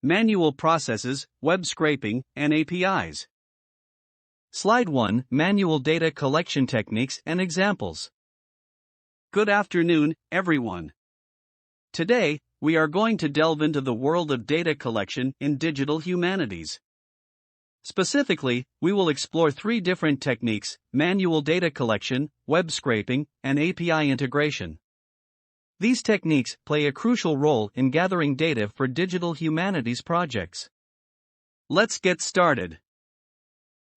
Manual processes, web scraping, and APIs. Slide 1: Manual data collection techniques and examples. Good afternoon, everyone. Today, we are going to delve into the world of data collection in digital humanities. Specifically, we will explore 3 different techniques: manual data collection, web scraping, and API integration. These techniques play a crucial role in gathering data for digital humanities projects. Let's get started.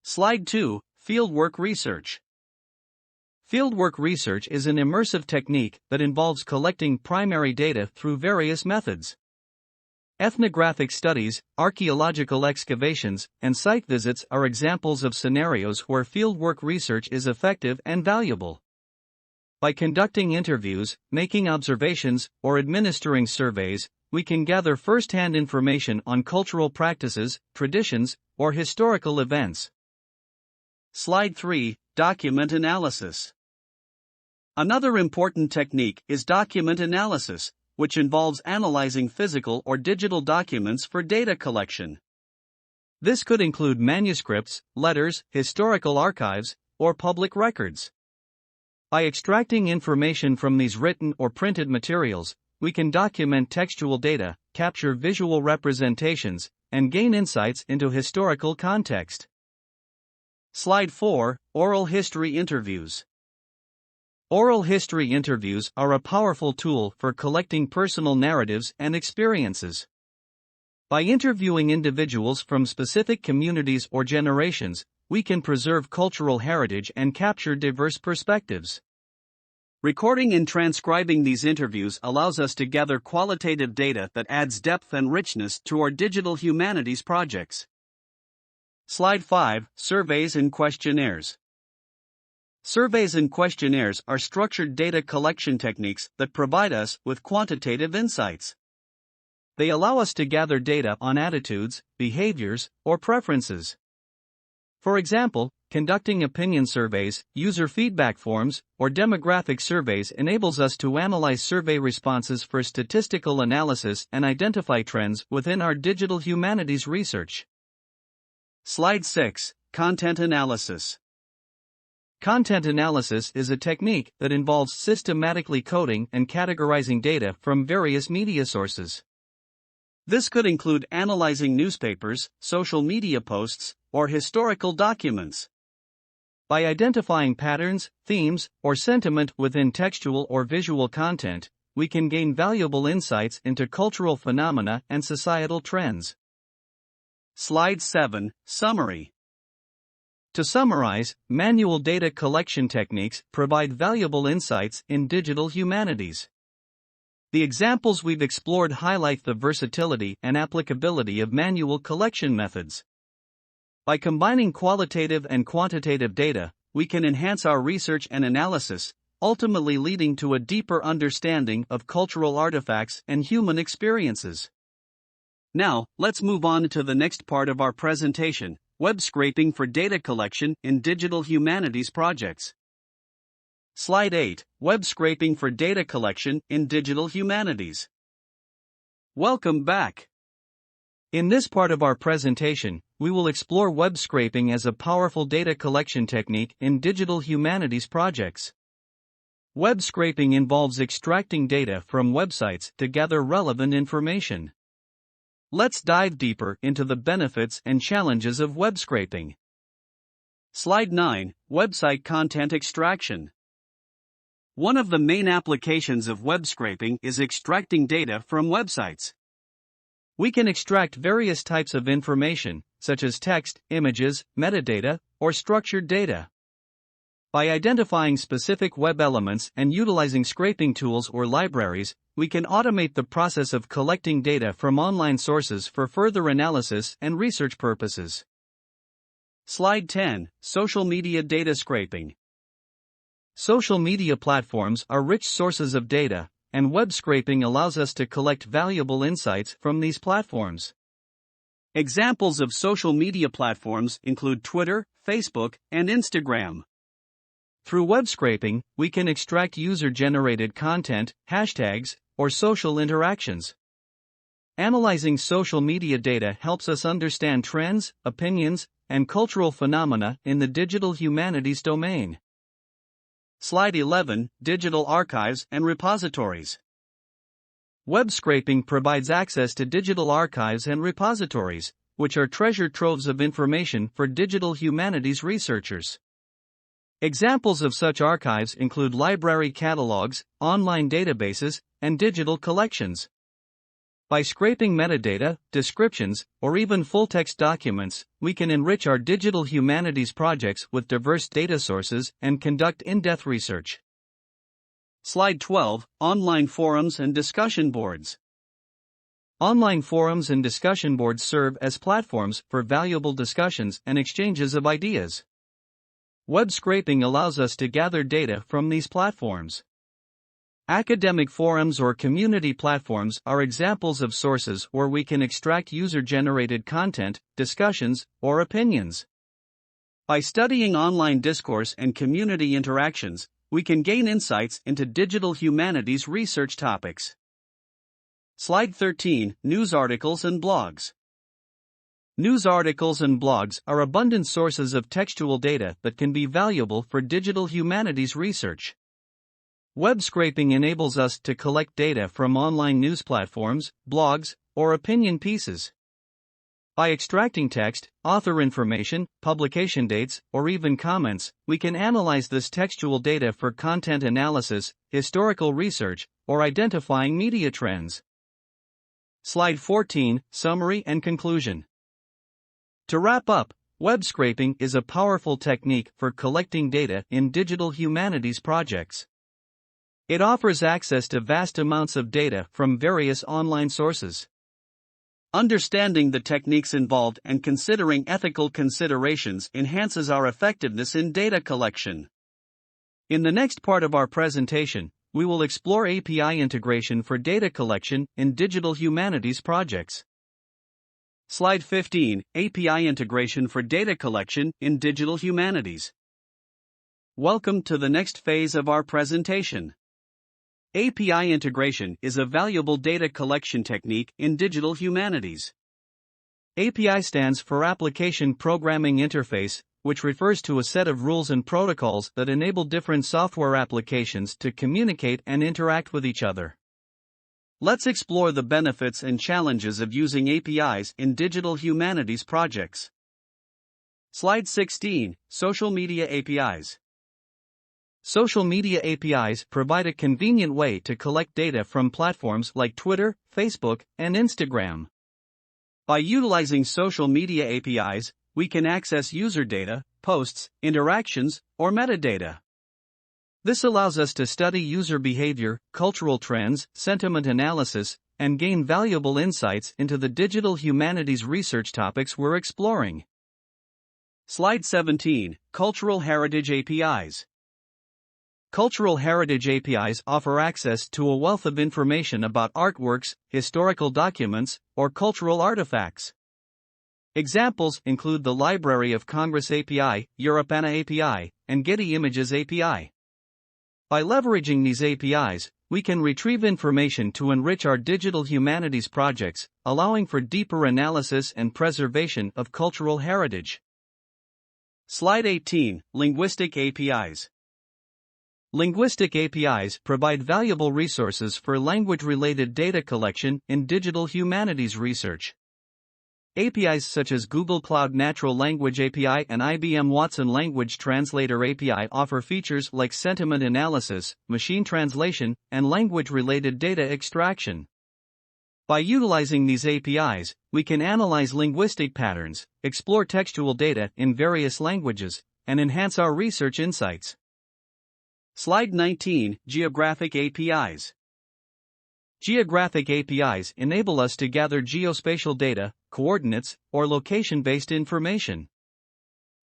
Slide 2: Fieldwork research. Fieldwork research is an immersive technique that involves collecting primary data through various methods. Ethnographic studies, archaeological excavations, and site visits are examples of scenarios where fieldwork research is effective and valuable. By conducting interviews, making observations, or administering surveys, we can gather first-hand information on cultural practices, traditions, or historical events. Slide 3: Document analysis. Another important technique is document analysis, which involves analyzing physical or digital documents for data collection. This could include manuscripts, letters, historical archives, or public records. By extracting information from these written or printed materials, we can document textual data, capture visual representations, and gain insights into historical context. Slide 4: Oral history interviews. Oral history interviews are a powerful tool for collecting personal narratives and experiences. By interviewing individuals from specific communities or generations, we can preserve cultural heritage and capture diverse perspectives. Recording and transcribing these interviews allows us to gather qualitative data that adds depth and richness to our digital humanities projects. Slide 5: Surveys and questionnaires. Surveys and questionnaires are structured data collection techniques that provide us with quantitative insights. They allow us to gather data on attitudes, behaviors, or preferences. For example, conducting opinion surveys, user feedback forms, or demographic surveys enables us to analyze survey responses for statistical analysis and identify trends within our digital humanities research. Slide 6: Content analysis. Content analysis is a technique that involves systematically coding and categorizing data from various media sources. This could include analyzing newspapers, social media posts, or historical documents. By identifying patterns, themes, or sentiment within textual or visual content, we can gain valuable insights into cultural phenomena and societal trends. Slide 7: Summary. To summarize, manual data collection techniques provide valuable insights in digital humanities. The examples we've explored highlight the versatility and applicability of manual collection methods. By combining qualitative and quantitative data, we can enhance our research and analysis, ultimately leading to a deeper understanding of cultural artifacts and human experiences. Now, let's move on to the next part of our presentation: web scraping for data collection in digital humanities projects. Slide 8: Web scraping for data collection in digital humanities. Welcome back. In this part of our presentation, we will explore web scraping as a powerful data collection technique in digital humanities projects. Web scraping involves extracting data from websites to gather relevant information. Let's dive deeper into the benefits and challenges of web scraping. Slide 9: Website content extraction. One of the main applications of web scraping is extracting data from websites. We can extract various types of information, such as text, images, metadata, or structured data. By identifying specific web elements and utilizing scraping tools or libraries, we can automate the process of collecting data from online sources for further analysis and research purposes. Slide 10: Social media data scraping. Social media platforms are rich sources of data, and web scraping allows us to collect valuable insights from these platforms. Examples of social media platforms include Twitter, Facebook, and Instagram. Through web scraping, we can extract user-generated content, hashtags, or social interactions. Analyzing social media data helps us understand trends, opinions, and cultural phenomena in the digital humanities domain. Slide 11, Digital Archives and Repositories. Web scraping provides access to digital archives and repositories, which are treasure troves of information for digital humanities researchers. Examples of such archives include library catalogs, online databases, and digital collections. By scraping metadata, descriptions, or even full-text documents, we can enrich our digital humanities projects with diverse data sources and conduct in-depth research. Slide 12, Online Forums and Discussion Boards. Online forums and discussion boards serve as platforms for valuable discussions and exchanges of ideas. Web scraping allows us to gather data from these platforms. Academic forums or community platforms are examples of sources where we can extract user-generated content, discussions, or opinions. By studying online discourse and community interactions, we can gain insights into digital humanities research topics. Slide 13, News Articles and Blogs. News articles and blogs are abundant sources of textual data that can be valuable for digital humanities research. Web scraping enables us to collect data from online news platforms, blogs, or opinion pieces. By extracting text, author information, publication dates, or even comments, we can analyze this textual data for content analysis, historical research, or identifying media trends. Slide 14, Summary and Conclusion. To wrap up, web scraping is a powerful technique for collecting data in digital humanities projects. It offers access to vast amounts of data from various online sources. Understanding the techniques involved and considering ethical considerations enhances our effectiveness in data collection. In the next part of our presentation, we will explore API integration for data collection in digital humanities projects. Slide 15, API integration for data collection in digital humanities. Welcome to the next phase of our presentation. API integration is a valuable data collection technique in digital humanities. API stands for Application Programming Interface, which refers to a set of rules and protocols that enable different software applications to communicate and interact with each other. Let's explore the benefits and challenges of using APIs in digital humanities projects. Slide 16, Social Media APIs. Social media APIs provide a convenient way to collect data from platforms like Twitter, Facebook, and Instagram. By utilizing social media APIs, we can access user data, posts, interactions, or metadata. This allows us to study user behavior, cultural trends, sentiment analysis, and gain valuable insights into the digital humanities research topics we're exploring. Slide 17, Cultural Heritage APIs. Cultural heritage APIs offer access to a wealth of information about artworks, historical documents, or cultural artifacts. Examples include the Library of Congress API, Europeana API, and Getty Images API. By leveraging these APIs, we can retrieve information to enrich our digital humanities projects, allowing for deeper analysis and preservation of cultural heritage. Slide 18, Linguistic APIs. Linguistic APIs provide valuable resources for language-related data collection in digital humanities research. APIs such as Google Cloud Natural Language API and IBM Watson Language Translator API offer features like sentiment analysis, machine translation, and language-related data extraction. By utilizing these APIs, we can analyze linguistic patterns, explore textual data in various languages, and enhance our research insights. Slide 19, Geographic APIs. Geographic APIs enable us to gather geospatial data, coordinates, or location-based information.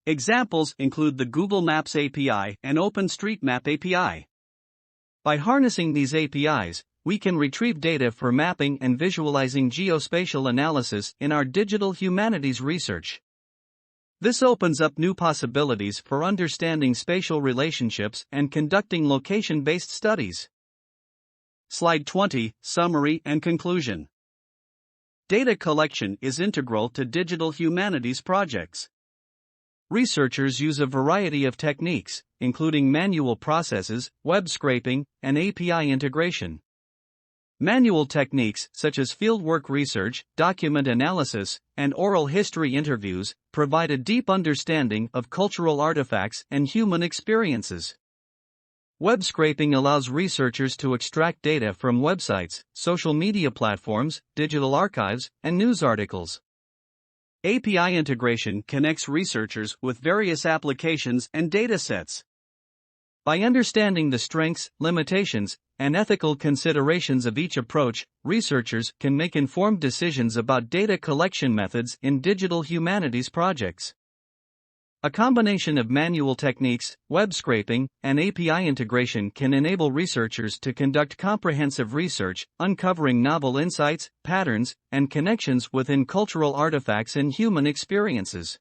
Examples include the Google Maps API and OpenStreetMap API. By harnessing these APIs, we can retrieve data for mapping and visualizing geospatial analysis in our digital humanities research. This opens up new possibilities for understanding spatial relationships and conducting location-based studies. Slide 20, Summary and Conclusion. Data collection is integral to digital humanities projects. Researchers use a variety of techniques, including manual processes, web scraping, and API integration. Manual techniques such as fieldwork research, document analysis, and oral history interviews provide a deep understanding of cultural artifacts and human experiences. Web scraping allows researchers to extract data from websites, social media platforms, digital archives, and news articles. API integration connects researchers with various applications and datasets. By understanding the strengths, limitations, and ethical considerations of each approach, researchers can make informed decisions about data collection methods in digital humanities projects. A combination of manual techniques, web scraping, and API integration can enable researchers to conduct comprehensive research, uncovering novel insights, patterns, and connections within cultural artifacts and human experiences.